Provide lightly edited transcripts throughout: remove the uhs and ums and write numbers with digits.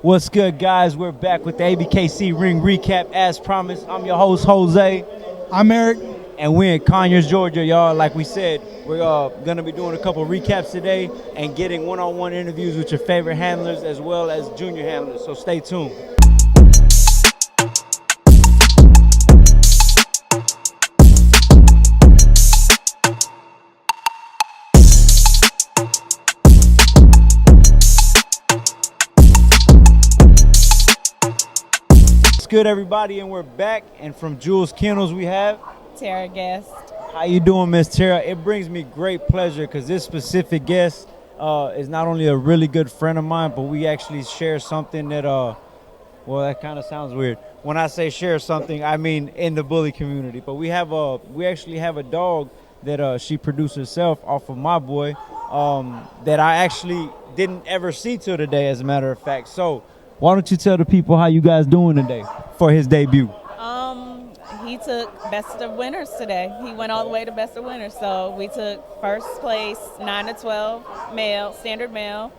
What's good, guys? We're back with the ABKC Ring Recap as promised. I'm your host, Jose. I'm Eric. And we're in Conyers, Georgia, y'all. Like we said, we're going to be doing a couple recaps today and getting one-on-one interviews with your favorite handlers as well as junior handlers. So stay tuned. What's good, everybody? And we're back. And from Jools Kennels, we have Tara guest. How you doing, Miss Tara? It brings me great pleasure because this specific guest is not only a really good friend of mine, but we actually share something that, well, that kind of sounds weird. When I say share something, I mean in the bully community. But we actually have a dog that she produced herself off of my boy that I actually didn't ever see till today, as a matter of fact. So why don't you tell the people how you guys doing today for his debut? He took Best of Winners today. He went all the way to Best of Winners. So we took first place, 9 to 12 male, standard male.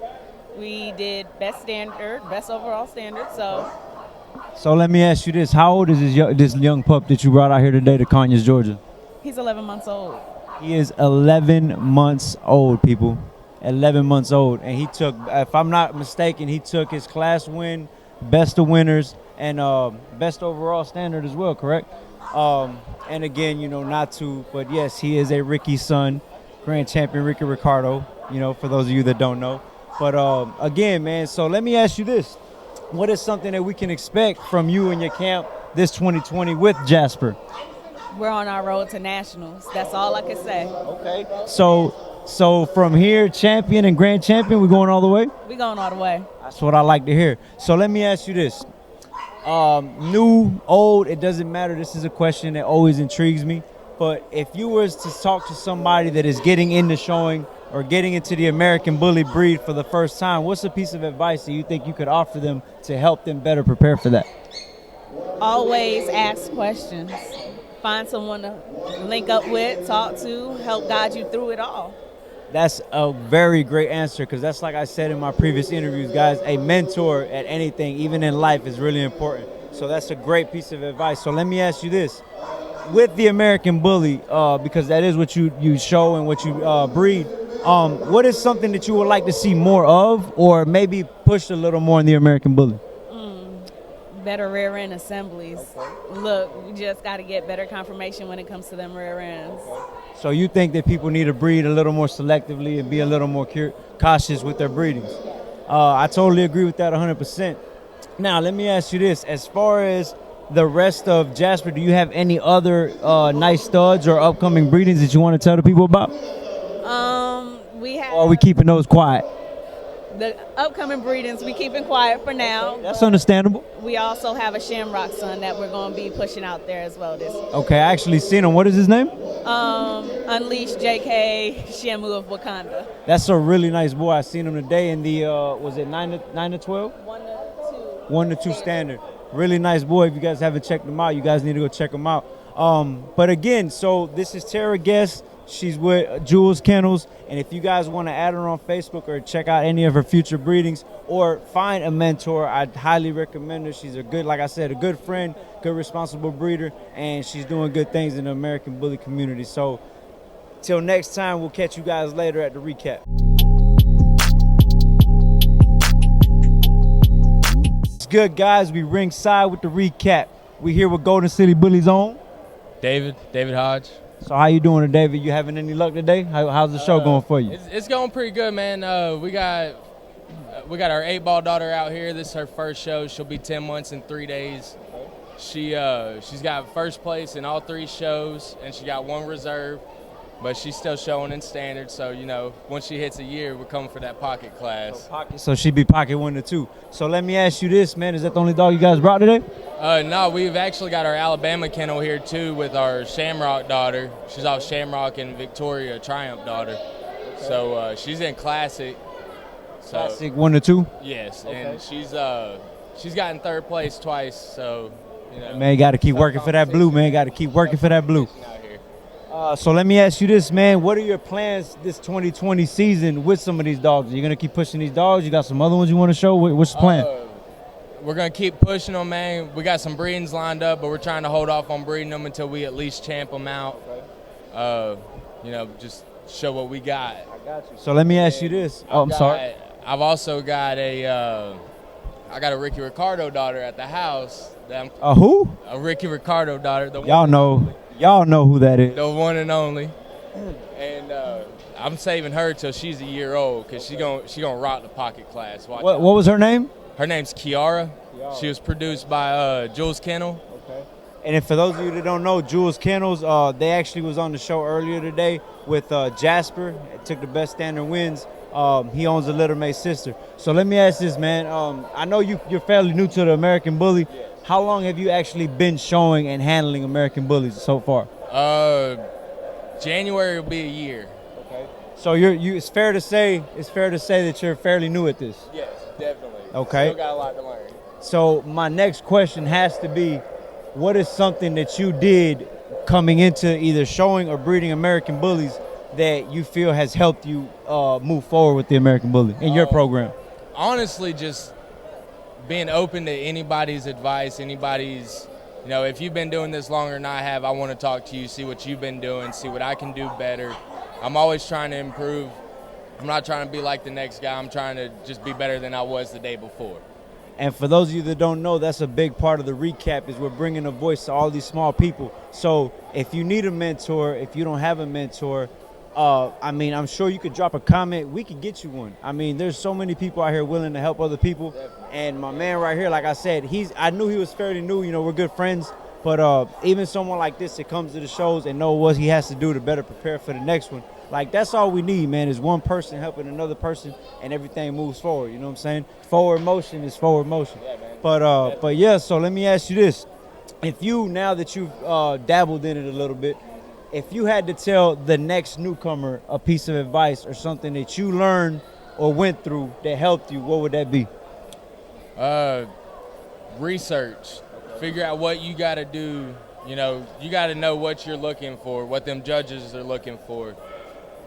We did best standard, best overall standard. So let me ask you this: how old is this young pup that you brought out here today to Conyers, Georgia? He's 11 months old. He is 11 months old, people. 11 months old, and he took, if I'm not mistaken, he took his class win, Best of Winners, and best overall standard as well, correct? And again, but yes, he is a Ricky son, grand champion Ricky Ricardo, for those of you that don't know. But again, man, so let me ask you this. What is something that we can expect from you and your camp this 2020 with Jasper? We're on our road to nationals. That's all I can say. Okay. So from here, champion and grand champion, we're going all the way? We're going all the way. That's what I like to hear. So let me ask you this. New, old, it doesn't matter. This is a question that always intrigues me. But if you was to talk to somebody that is getting into showing or getting into the American bully breed for the first time, what's a piece of advice that you think you could offer them to help them better prepare for that? Always ask questions. Find someone to link up with, talk to, help guide you through it all. That's a very great answer, because that's, like I said in my previous interviews, guys, a mentor at anything, even in life, is really important. So that's a great piece of advice. So let me ask you this. With the American bully, because that is what you show and what you breed, what is something that you would like to see more of, or maybe push a little more in the American bully? Better rear end assemblies. Look, we just got to get better confirmation when it comes to them rear ends. So you think that people need to breed a little more selectively and be a little more cautious with their breedings? I totally agree with that 100%. Now, let me ask you this. As far as the rest of Jasper, do you have any other nice studs or upcoming breedings that you want to tell the people about? We have. Or are we keeping those quiet? The upcoming breedings, we keeping quiet for now. That's understandable. We also have a Shamrock son that we're going to be pushing out there as well. Okay, I actually seen him. What is his name? Unleash JK Shamu of Wakanda. That's a really nice boy. I seen him today in the, was it 9 to 12? 1 to 2. 1 to 2 standard. Really nice boy. If you guys haven't checked him out, you guys need to go check him out. But again, so this is Tara Guest. She's with Jools Kennels, and if you guys want to add her on Facebook or check out any of her future breedings or find a mentor, I'd highly recommend her. She's a good, like I said, a good friend, good responsible breeder, and she's doing good things in the American bully community. So till next time, we'll catch you guys later at the recap. It's good, guys. We ringside with the recap. We here with Golden City Bully's own David Hodge. So how you doing today, David? You having any luck today? How's the show going for you? It's going pretty good, man. We got our 8-ball daughter out here. This is her first show. She'll be 10 months in 3 days. She's got first place in all 3 shows, and she got 1 reserve, but she's still showing in standard. So once she hits a year, we're coming for that pocket class. So she'd be pocket 1 to 2. So let me ask you this, man. Is that the only dog you guys brought today? No, we've actually got our Alabama kennel here too with our Shamrock daughter. She's off Shamrock and Victoria Triumph daughter. So she's in Classic. So, Classic 1 to 2? Yes, okay. And she's gotten 3rd place twice. So man, got to keep working for that blue, man. Got to keep working for that blue. So let me ask you this, man. What are your plans this 2020 season with some of these dogs? Are you going to keep pushing these dogs? You got some other ones you want to show? What's the plan? we're gonna keep pushing them, man. We got some breedings lined up, but we're trying to hold off on breeding them until we at least champ them out. You know, just show what we got. I got you. So let me ask you this. Oh, I'm sorry. I've also got I got a Ricky Ricardo daughter at the house. A who? A Ricky Ricardo daughter. Y'all know who that is. The one and only. And I'm saving her till she's a year old because she gonna rock the pocket class. What was her name? Her name's Kiara. She was produced by Jules Kennel. Okay. And for those of you that don't know, Jules Kennels, they actually was on the show earlier today with Jasper. Took the best standard wins. He owns a Little May sister. So let me ask this, man. I know you're fairly new to the American Bully. Yes. How long have you actually been showing and handling American Bullies so far? January will be a year. Okay. So it's fair to say that you're fairly new at this. Yes, definitely. Okay. Still got a lot to learn. So my next question has to be, what is something that you did coming into either showing or breeding American Bullies that you feel has helped you move forward with the American Bully in your program? Honestly, just being open to anybody's advice, anybody's, you know, if you've been doing this longer than I have, I want to talk to you, see what you've been doing, see what I can do better. I'm always trying to improve. I'm not trying to be like the next guy. I'm trying to just be better than I was the day before. And for those of you that don't know, that's a big part of the recap is we're bringing a voice to all these small people. So if you need a mentor, if you don't have a mentor, I mean, I'm sure you could drop a comment. We could get you one. I mean, there's so many people out here willing to help other people. And my man right here, like I said, I knew he was fairly new. You know, we're good friends. But even someone like this that comes to the shows and know what he has to do to better prepare for the next one, like, that's all we need, man, is one person helping another person and everything moves forward. You know what I'm saying? Forward motion is forward motion. Yeah, man. But yeah, so let me ask you this. If you, now that you've dabbled in it a little bit, if you had to tell the next newcomer a piece of advice or something that you learned or went through that helped you, what would that be? Research. Figure out what you got to do. You know, you got to know what you're looking for, what them judges are looking for.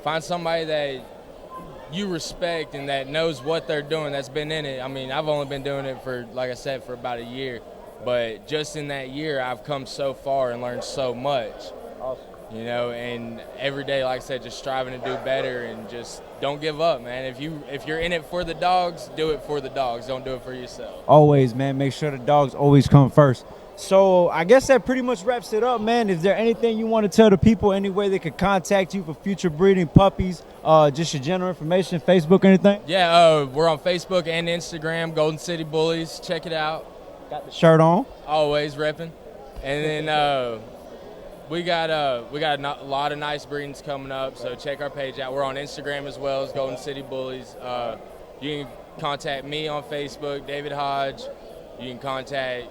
Find somebody that you respect and that knows what they're doing, that's been in it. I mean, I've only been doing it for, like I said, for about a year. But just in that year, I've come so far and learned so much. Awesome. You know, and every day, like I said, just striving to do better and just don't give up, man. If you're in it for the dogs, do it for the dogs. Don't do it for yourself. Always, man. Make sure the dogs always come first. So I guess that pretty much wraps it up, man. Is there anything you want to tell the people, any way they could contact you for future breeding puppies, just your general information, Facebook, anything? Yeah, we're on Facebook and Instagram, Golden City Bullies. Check it out. Got the shirt on. Always repping. And then we got a lot of nice breedings coming up, so check our page out. We're on Instagram as well as Golden City Bullies. You can contact me on Facebook, David Hodge. You can contact,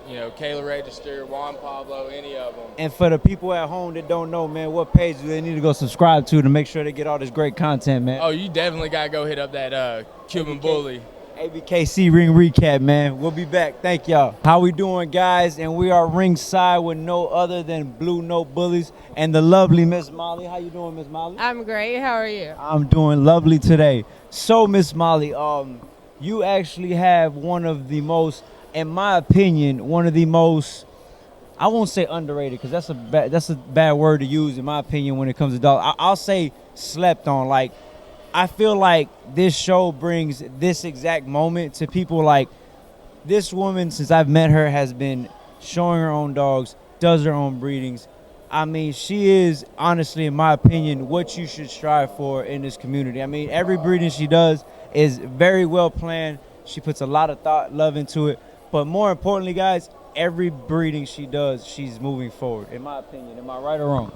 you know, Kayla Register, Juan Pablo, any of them. And for the people at home that don't know, man, what page do they need to go subscribe to make sure they get all this great content, man? Oh, you definitely got to go hit up that Cuban Bully. ABKC Ring Recap, man. We'll be back. Thank y'all. How we doing, guys? And we are ringside with no other than Blue Note Bullies and the lovely Miss Molly. How you doing, Miss Molly? I'm great. How are you? I'm doing lovely today. So, Miss Molly, you actually have one of the most, in my opinion, one of the most, I won't say underrated because that's a bad word to use in my opinion when it comes to dogs. I'll say slept on. Like, I feel like this show brings this exact moment to people. Like, this woman, since I've met her, has been showing her own dogs, does her own breedings. I mean, she is, honestly, in my opinion, what you should strive for in this community. I mean, every breeding she does is very well planned. She puts a lot of thought, love into it. But more importantly, guys, every breeding she does, she's moving forward, in my opinion. Am I right or wrong?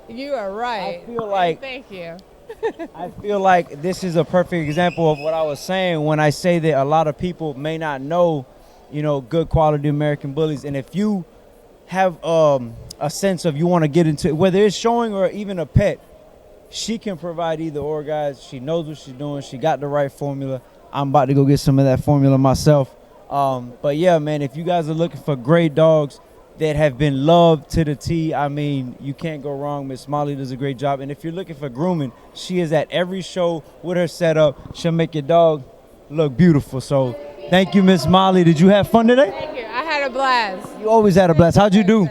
You are right. I feel like, thank you. I feel like this is a perfect example of what I was saying when I say that a lot of people may not know, you know, good quality American Bullies. And if you have a sense of you want to get into it, whether it's showing or even a pet, she can provide either or, guys. She knows what she's doing. She got the right formula. I'm about to go get some of that formula myself. But yeah, man, if you guys are looking for great dogs that have been loved to the T, I mean, you can't go wrong. Miss Molly does a great job. And if you're looking for grooming, she is at every show with her setup. She'll make your dog look beautiful. So Thank you, Miss Molly. Did you have fun today? Thank you. I had a blast. You always had a blast. How'd you do?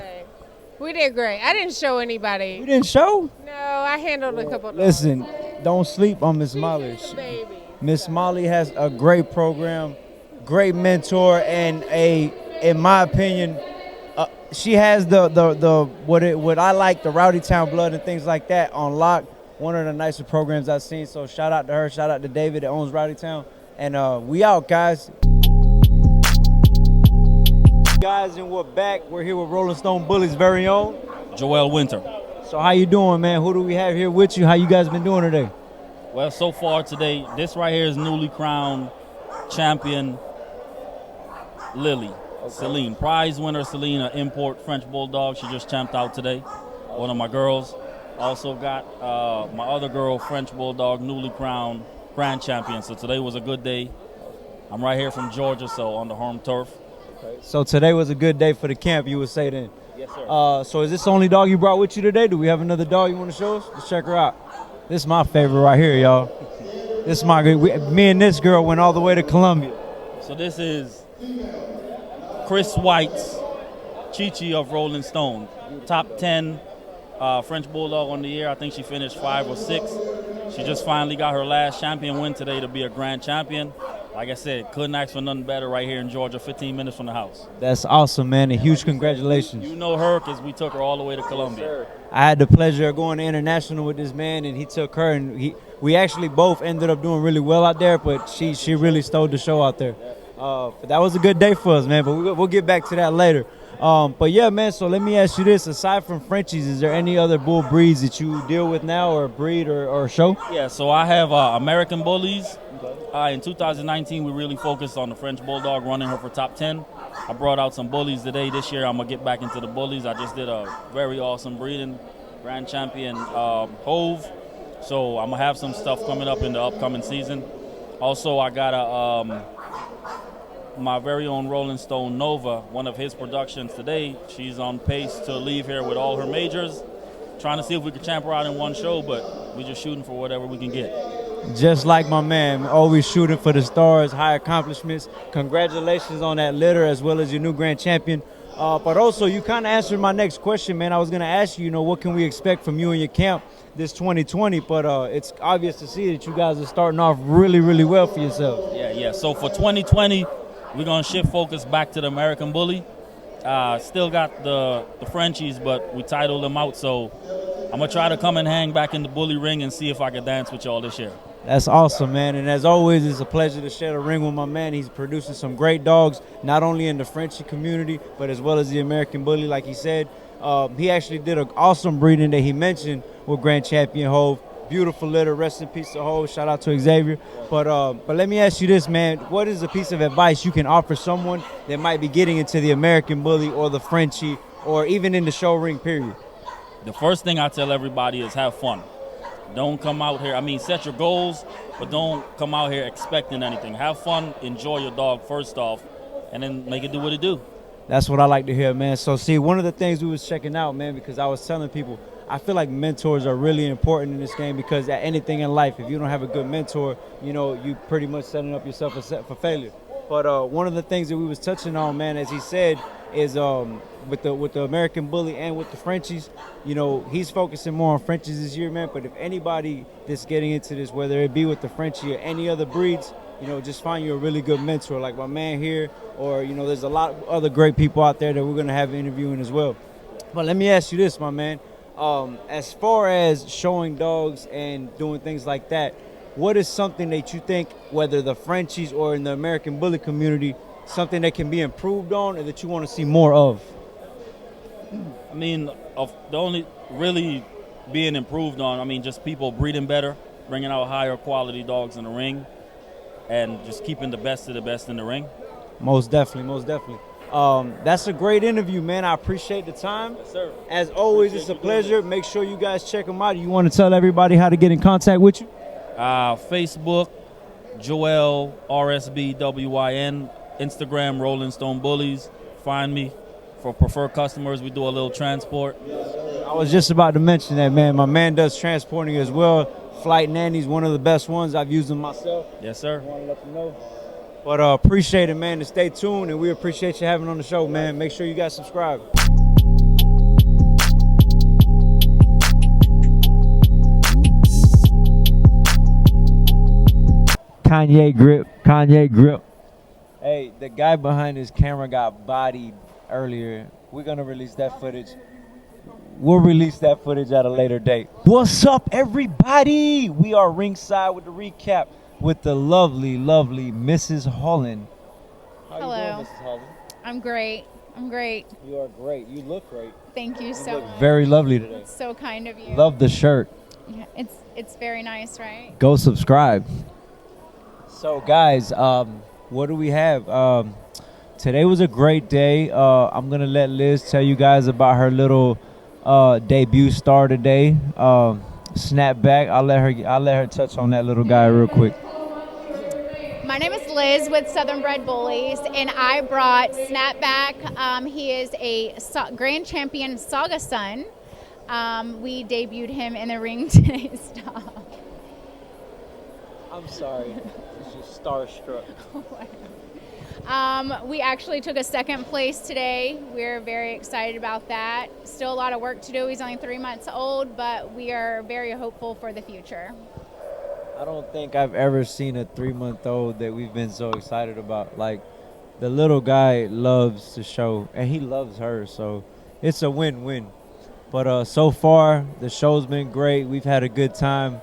We did great. I didn't show You anybody. didn't show? No, I handled a couple. Listen, don't sleep on Miss Molly. She's a baby. Miss Molly has a great program, great mentor, and in my opinion, she has what I like, the Rowdy Town blood and things like that on lock. One of the nicer programs I've seen. So shout out to her. Shout out to David that owns Rowdy Town. And we out, guys. Guys, and we're back. We're here with Rolling Stone Bullies' very own Joelle Winter. So how you doing, man? Who do we have here with you? How you guys been doing today? Well, so far today, this right here is newly crowned champion Lily. Celine. Prize winner Celine, an import French Bulldog. She just champed out today. One of my girls. Also got my other girl, French Bulldog, newly crowned grand champion. So today was a good day. I'm right here from Georgia, so on the home turf. So today was a good day for the camp, you would say then? Yes, sir. So is this the only dog you brought with you today? Do we have another dog you want to show us? Let's check her out. This is my favorite right here, y'all. This is my good. Me and this girl went all the way to Columbia. So this is Chris White's Chi-Chi of Rolling Stone. Top 10 French Bulldog on the year. I think she finished 5 or 6. She just finally got her last champion win today to be a grand champion. Like I said, couldn't ask for nothing better right here in Georgia, 15 minutes from the house. That's awesome, man, and huge congratulations. You know her because we took her all the way to Columbia. I had the pleasure of going to international with this man, and he took her, and we actually both ended up doing really well out there, but she really stole the show out there. But that was a good day for us, man, but we'll get back to that later. But yeah, man, so let me ask you this. Aside from Frenchies, is there any other bull breeds that you deal with now or breed or show? Yeah, so I have American Bullies. In 2019, we really focused on the French Bulldog, running her for top 10. I brought out some bullies today. This year, I'm going to get back into the bullies. I just did a very awesome breeding, grand champion Hove. So I'm going to have some stuff coming up in the upcoming season. Also, I got my very own Rolling Stone Nova, one of his productions today. She's on pace to leave here with all her majors. Trying to see if we can champ her out in one show, but we're just shooting for whatever we can get. Just like my man, always shooting for the stars, high accomplishments. Congratulations on that litter as well as your new grand champion. But also, you kind of answered my next question, man. I was going to ask you, what can we expect from you and your camp this 2020? But it's obvious to see that you guys are starting off really, really well for yourselves. Yeah. So for 2020, we're going to shift focus back to the American Bully. Still got the Frenchies, but we titled them out. So I'm going to try to come and hang back in the bully ring and see if I can dance with y'all this year. That's awesome, man. And as always, it's a pleasure to share the ring with my man. He's producing some great dogs, not only in the Frenchie community, but as well as the American Bully, like he said. He actually did an awesome breeding that he mentioned with Grand Champion Hove. Beautiful litter. Rest in peace to Hove. Shout out to Xavier. But let me ask you this, man. What is a piece of advice you can offer someone that might be getting into the American Bully or the Frenchie or even in the show ring, period? The first thing I tell everybody is have fun. Don't come out here, set your goals, but don't come out here expecting anything. Have fun, enjoy your dog first off, and then make it do what it do. That's what I like to hear, man. So, see, one of the things we was checking out, man, because I was telling people, I feel like mentors are really important in this game because at anything in life, if you don't have a good mentor, you pretty much setting up yourself for failure. But one of the things that we was touching on, man, as he said, is with the American Bully and with the Frenchies, he's focusing more on Frenchies this year, man. But if anybody that's getting into this, whether it be with the Frenchie or any other breeds, just find you a really good mentor like my man here, or there's a lot of other great people out there that we're gonna have interviewing as well. But let me ask you this, my man. As far as showing dogs and doing things like that, what is something that you think, whether the Frenchies or in the American Bully community, something that can be improved on or that you want to see more of? Of the only really being improved on, just people breeding better, bringing out higher quality dogs in the ring, and just keeping the best of the best in the ring. Most definitely. That's a great interview, man. I appreciate the time. Yes, sir. As always, it's a pleasure. Make sure you guys check them out. You want to tell everybody how to get in contact with you? Facebook, Joelle RSBWIN, Instagram, Rolling Stone Bullies. Find me. For preferred customers, we do a little transport. I was just about to mention that, man. My man does transporting as well. Flight Nanny's one of the best ones. I've used them myself. Yes, sir. I want to let you know. But appreciate it, man, and stay tuned, and we appreciate you having on the show, man. Make sure you guys subscribe. Kanye grip. Hey, the guy behind his camera got bodied earlier. We're gonna release that footage. We'll release that footage at a later date. What's up, everybody? We are ringside with the recap with the lovely Mrs. Holland. How Hello. you doing, Mrs. Holland? I'm great. You are great. You look great. Thank you You so look much. very lovely today. It's so kind of you. Love the shirt. Yeah, it's very nice, right? Go subscribe. So guys, what do we have? Today was a great day. I'm gonna let Liz tell you guys about her little debut star today. Snapback. I'll let her touch on that little guy real quick. My name is Liz with Southern Bred Bullies, and I brought Snapback. He is a grand champion Saga son. We debuted him in the ring today. Stop. I'm sorry. It's just starstruck. We actually took a second place today. We're very excited about that. Still a lot of work to do. He's only 3 months old, but we are very hopeful for the future. I don't think I've ever seen a 3-month-old that we've been so excited about. Like, the little guy loves the show, and he loves her, so it's a win-win. But so far, the show's been great. We've had a good time.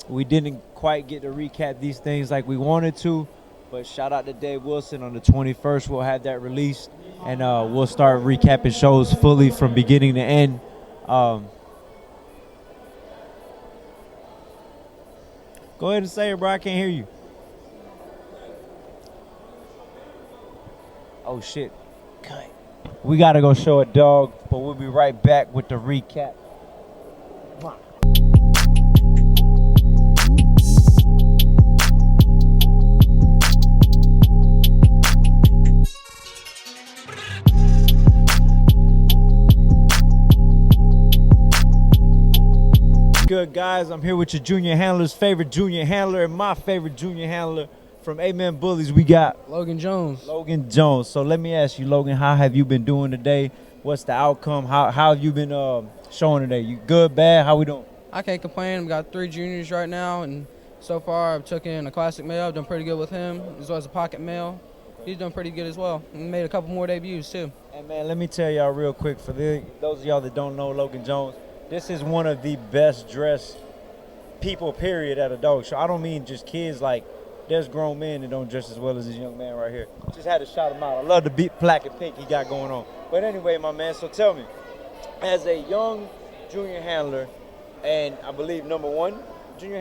We didn't quite get to recap these things like we wanted to, but shout out to Dave Wilson. On the 21st, we'll have that released, and we'll start recapping shows fully from beginning to end. Go ahead and say it, bro. I can't hear you. Oh, shit. Cut. We got to go show a dog, but we'll be right back with the recap. Come on. Good, guys. I'm here with your junior handler's favorite junior handler and my favorite junior handler from Amen Bullies. We got Logan Jones. Logan Jones. So let me ask you, Logan, how have you been doing today? What's the outcome? How have you been showing today? You good, bad? How we doing? I can't complain. I've got 3 juniors right now, and so far I've taken a classic male. I've done pretty good with him, as well as a pocket male. He's done pretty good as well. And made a couple more debuts too. And man, let me tell y'all real quick, for those of y'all that don't know Logan Jones, this is one of the best dressed people, period, at a dog show. I don't mean just kids. Like, there's grown men that don't dress as well as this young man right here. Just had to shout him out. I love the black and pink he got going on. But anyway, my man, so tell me, as a young junior handler, and I believe number one junior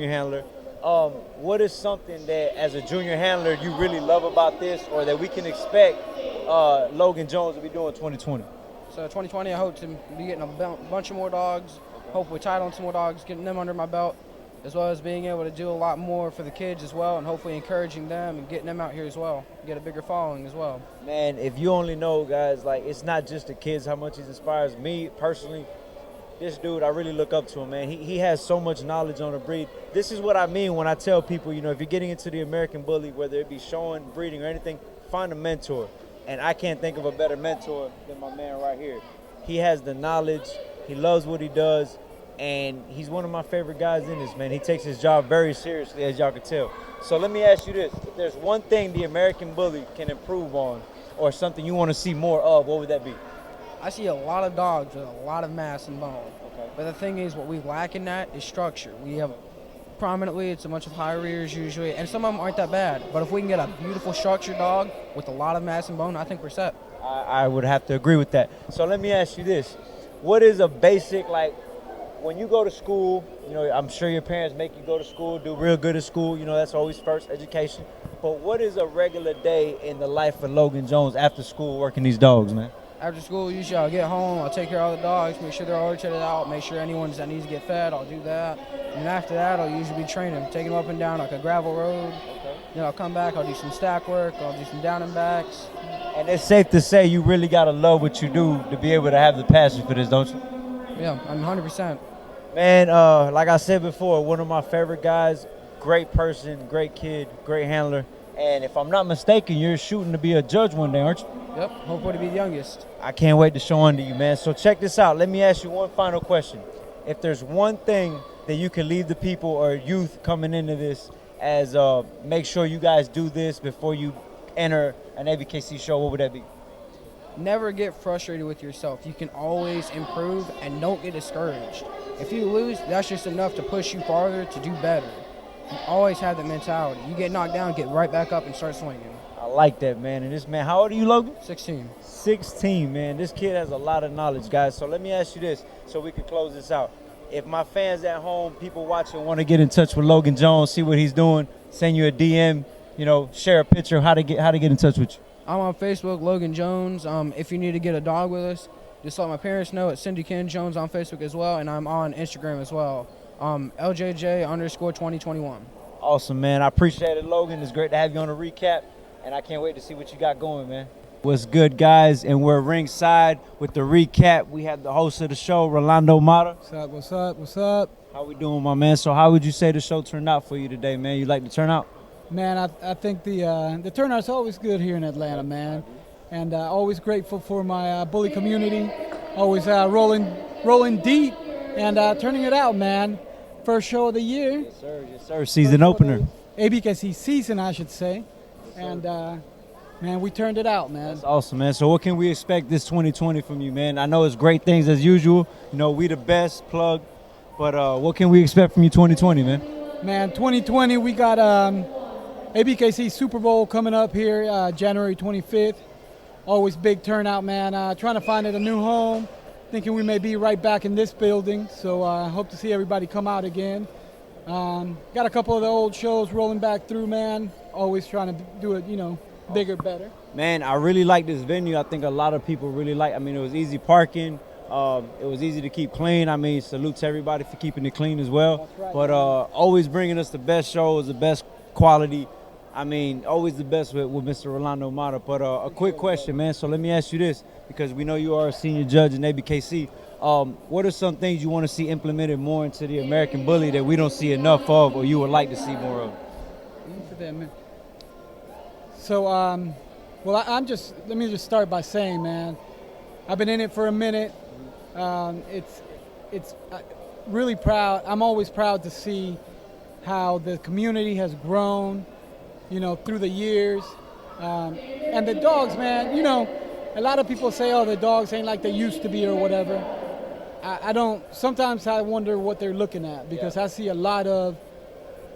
handler, what is something that as a junior handler you really love about this, or that we can expect Logan Jones to be doing 2020? So 2020, I hope to be getting a bunch of more dogs, hopefully tied on some more dogs, getting them under my belt, as well as being able to do a lot more for the kids as well, and hopefully encouraging them and getting them out here as well, get a bigger following as well. Man, if you only know, guys, like, it's not just the kids, how much he inspires me personally. This dude, I really look up to him, man. He has so much knowledge on the breed. This is what I mean when I tell people, you know, if you're getting into the American Bully, whether it be showing, breeding, or anything, find a mentor. And I can't think of a better mentor than my man right here. He has the knowledge, he loves what he does, and he's one of my favorite guys in this, man. He takes his job very seriously, as y'all can tell. So let me ask you this. If there's one thing the American Bully can improve on, or something you want to see more of, what would that be? I see a lot of dogs with a lot of mass and bone. Okay. But the thing is, what we lack in that is structure. We have prominently, it's a bunch of high rears usually, and some of them aren't that bad. But if we can get a beautiful structured dog with a lot of mass and bone, I think we're set. I would have to agree with that. So let me ask you this. What is a basic, like, when you go to school, you know, I'm sure your parents make you go to school, do real good at school, you know, that's always first, education. But what is a regular day in the life of Logan Jones after school working these dogs, man? After school, usually I'll get home, I'll take care of all the dogs, make sure they're all checked out, make sure anyone that needs to get fed, I'll do that. And after that, I'll usually be training, taking them up and down like a gravel road. Okay. Then I'll come back, I'll do some stack work, I'll do some down and backs. And it's safe to say you really got to love what you do to be able to have the passion for this, don't you? Yeah, I'm 100%. Man, like I said before, one of my favorite guys. great person, great kid, great handler. And if I'm not mistaken, you're shooting to be a judge one day, aren't you? Yep, hopefully to be the youngest. I can't wait to show under you, man. So check this out. Let me ask you one final question. If there's one thing that you can leave the people or youth coming into this as make sure you guys do this before you enter an ABKC show, what would that be? Never get frustrated with yourself. You can always improve and don't get discouraged. If you lose, that's just enough to push you farther to do better. You always have that mentality. You get knocked down, get right back up and start swinging. I like that, man. And this man, how old are you, Logan? 16. 16, man. This kid has a lot of knowledge, guys. So let me ask you this so we can close this out. If my fans at home, people watching, want to get in touch with Logan Jones, see what he's doing, send you a DM, share a picture, how to get in touch with you. I'm on Facebook, Logan Jones. If you need to get a dog with us, just let my parents know. It's Cindy Ken Jones on Facebook as well, and I'm on Instagram as well. LJJ_2021. Awesome, man. I appreciate it, Logan. It's great to have you on the recap, and I can't wait to see what you got going, man. What's good, guys? And we're ringside with the recap. We have the host of the show, Rolando Mata. What's up, what's up, what's up? How we doing, my man? So how would you say the show turned out for you today, man? You like the turnout? Man, I think the turnout's always good here in Atlanta, man. And always grateful for my bully community. Always rolling deep and turning it out, man. First show of the year. Yes, sir. Yes, sir. Season opener. ABKC season, I should say. And, man, we turned it out, man. That's awesome, man. So what can we expect this 2020 from you, man? I know it's great things as usual. We the best plug. But what can we expect from you 2020, man? Man, 2020, we got ABKC Super Bowl coming up here January 25th. Always big turnout, man. Trying to find it a new home. Thinking we may be right back in this building. So I hope to see everybody come out again. Got a couple of the old shows rolling back through, man. Always trying to do it, bigger, better. Man, I really like this venue. I think a lot of people really like. It was easy parking. It was easy to keep clean. Salute to everybody for keeping it clean as well. That's right, but always bringing us the best shows, the best quality. Always the best with Mr. Rolando Mata. But a quick question, man. So let me ask you this, because we know you are a senior judge in ABKC. What are some things you want to see implemented more into the American Bully that we don't see enough of, or you would like to see more of? So, let me just start by saying, man, I've been in it for a minute. It's really proud. I'm always proud to see how the community has grown, through the years. And the dogs, man, a lot of people say, oh, the dogs ain't like they used to be or whatever. I don't, sometimes I wonder what they're looking at, because I see a lot of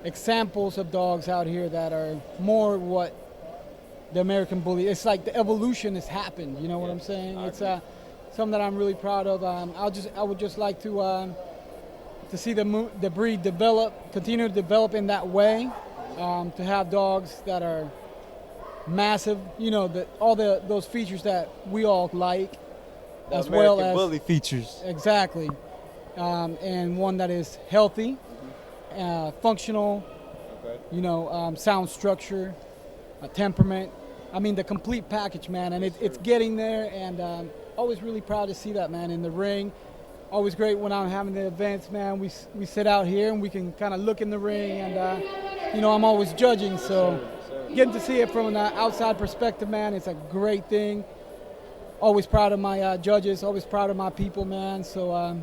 examples of dogs out here that are more what the American Bully, it's like the evolution has happened, you know what I'm saying? It's something that I'm really proud of. I would just like to see the breed develop, continue to develop in that way, to have dogs that are massive, all those features that we all like, The as American well as Bully features. Exactly, and one that is healthy, functional, sound structure, temperament. The complete package, man, and it's getting there, and always really proud to see that, man, in the ring. Always great when I'm having the events, man. We sit out here and we can kind of look in the ring, and I'm always judging, so getting to see it from an outside perspective, man, it's a great thing. Always proud of my judges, always proud of my people, man. So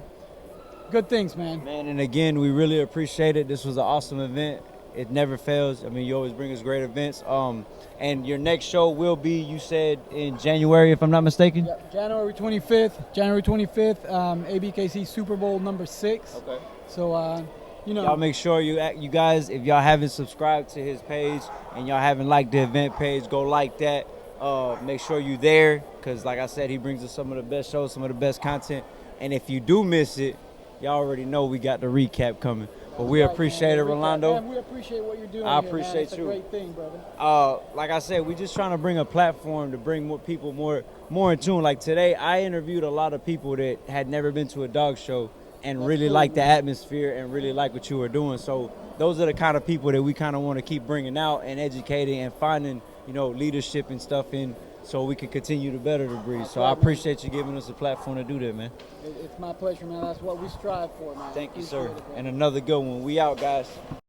good things, man. Man, and again, we really appreciate it. This was an awesome event. It never fails. you always bring us great events. And your next show will be, you said, in January, if I'm not mistaken? Yeah, January 25th, ABKC Super Bowl number 6. Okay. So, Y'all make sure you guys, if y'all haven't subscribed to his page and y'all haven't liked the event page, go like that. Make sure you're there, because like I said, he brings us some of the best shows, some of the best content. And if you do miss it, y'all already know we got the recap coming. But we appreciate it, Rolando. Man, we appreciate what you're doing. I here, appreciate man. It's you. a great thing, brother. Like I said, we're just trying to bring a platform to bring more people more in tune. Like today, I interviewed a lot of people that had never been to a dog show and really like the atmosphere and really like what you were doing. So those are the kind of people that we kind of want to keep bringing out and educating and finding, leadership and stuff in, so we can continue to better the breed. So I appreciate you giving us a platform to do that, man. It's my pleasure, man. That's what we strive for, man. Thank you, Appreciate sir. it, And another good one. We out, guys.